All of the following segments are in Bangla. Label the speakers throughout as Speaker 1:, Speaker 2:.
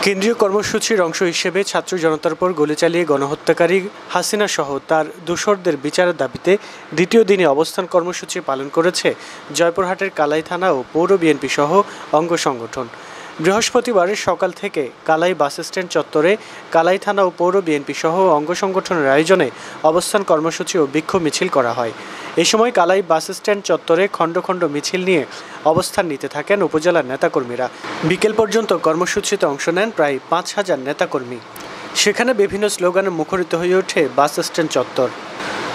Speaker 1: কেন্দ্রীয় কর্মসূচির অংশ হিসেবে ছাত্র জনতার উপর গুলি চালিয়ে গণহত্যাকারী হাসিনা সহ তার দোসরদের বিচারের দাবিতে দ্বিতীয় দিনে অবস্থান কর্মসূচি পালন করেছে জয়পুরহাটের কালাই থানা ও পৌর বিএনপি সহ অঙ্গ সংগঠন। বৃহস্পতিবার সকাল থেকে কালাই বাসস্ট্যান্ড চত্বরে কালাই থানা ও পৌর বিএনপি সহ অঙ্গ সংগঠনের আয়োজনে অবস্থান কর্মসূচি ও বিক্ষোভ মিছিল করা হয়। এই সময় কালাই বাসস্ট্যান্ড চত্বরে খণ্ড খণ্ড মিছিল নিয়ে অবস্থান নিতে থাকেন উপজেলার নেতাকর্মীরা। বিকেল পর্যন্ত কর্মসূচিতে অংশ নেন প্রায় ৫,০০০ নেতাকর্মী। সেখানে বিভিন্ন স্লোগানে মুখরিত হয়ে ওঠে বাসস্ট্যান্ড চত্বর।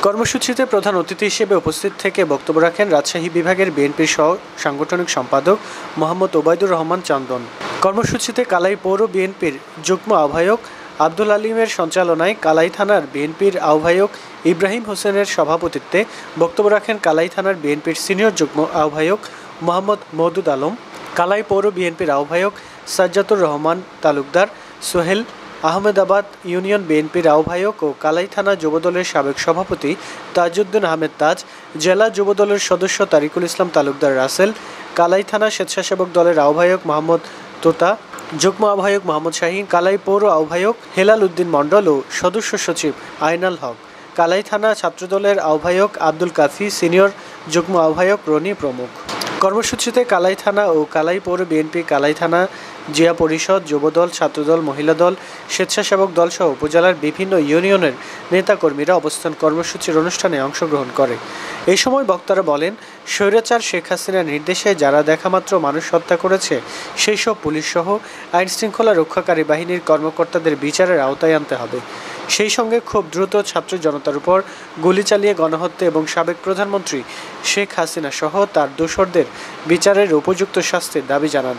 Speaker 1: কর্মসূচিতে প্রধান অতিথি হিসেবে উপস্থিত থেকে বক্তব্য রাখেন রাজশাহী বিভাগের বিএনপির সহ সাংগঠনিক সম্পাদক মোহাম্মদ ওবায়দুর রহমান চান্দন। কর্মসূচিতে কালাই পৌর বিএনপির যুগ্ম আহ্বায়ক আব্দুল আলীমের সঞ্চালনায় কালাই থানার বিএনপির আহ্বায়ক ইব্রাহিম হোসেনের সভাপতিত্বে বক্তব্য রাখেন কালাই থানার বিএনপির সিনিয়র যুগ্ম আহ্বায়ক মোহাম্মদ মওদুদ আলম, কালাই পৌর বিএনপির আহ্বায়ক সাজ্জাতুর রহমান তালুকদার, সোহেল, আহমেদাবাদ ইউনিয়ন বিএনপির আহ্বায়ক ও কালাই থানা যুবদলের সাবেক সভাপতি তাজউদ্দিন আহমেদ তাজ, জেলা যুবদলের সদস্য তারিকুল ইসলাম তালুকদার রাসেল, কালাই থানা স্বেচ্ছাসেবক দলের আহ্বায়ক মোহাম্মদ তোতা, যুগ্ম আহ্বায়ক মোহাম্মদ শাহীন, কালাই পৌর আহ্বায়ক হেলাল উদ্দিন মণ্ডল ও সদস্য সচিব আইনাল হক, কালাই থানা ছাত্রদলের আহ্বায়ক আব্দুল কাফি, সিনিয়র যুগ্ম আহ্বায়ক রনি প্রমুখ। কর্মসূচিতে কালাই থানা ও কালাই পৌর বিএনপি, কালাই থানা জিয়া পরিষদ, যুবদল, ছাত্রদল, মহিলা দল, স্বেচ্ছাসেবক দল সহ উপজেলার বিভিন্ন ইউনিয়নের নেতাকর্মীরা অবস্থান কর্মসূচির অনুষ্ঠানে অংশগ্রহণ করে। এই সময় বক্তারা বলেন, স্বৈরাচার শেখ হাসিনার নির্দেশে যারা দেখামাত্র মানুষ হত্যা করেছে সেই সব পুলিশসহ আইনশৃঙ্খলা রক্ষাকারী বাহিনীর কর্মকর্তাদের বিচারের আওতায় আনতে হবে। সেই সঙ্গে খুব দ্রুত ছাত্র জনতার উপর গুলি চালিয়ে গণহত্যা এবং সাবেক প্রধানমন্ত্রী শেখ হাসিনা সহ তার দোসরদের বিচারের উপযুক্ত শাস্তির দাবি জানান।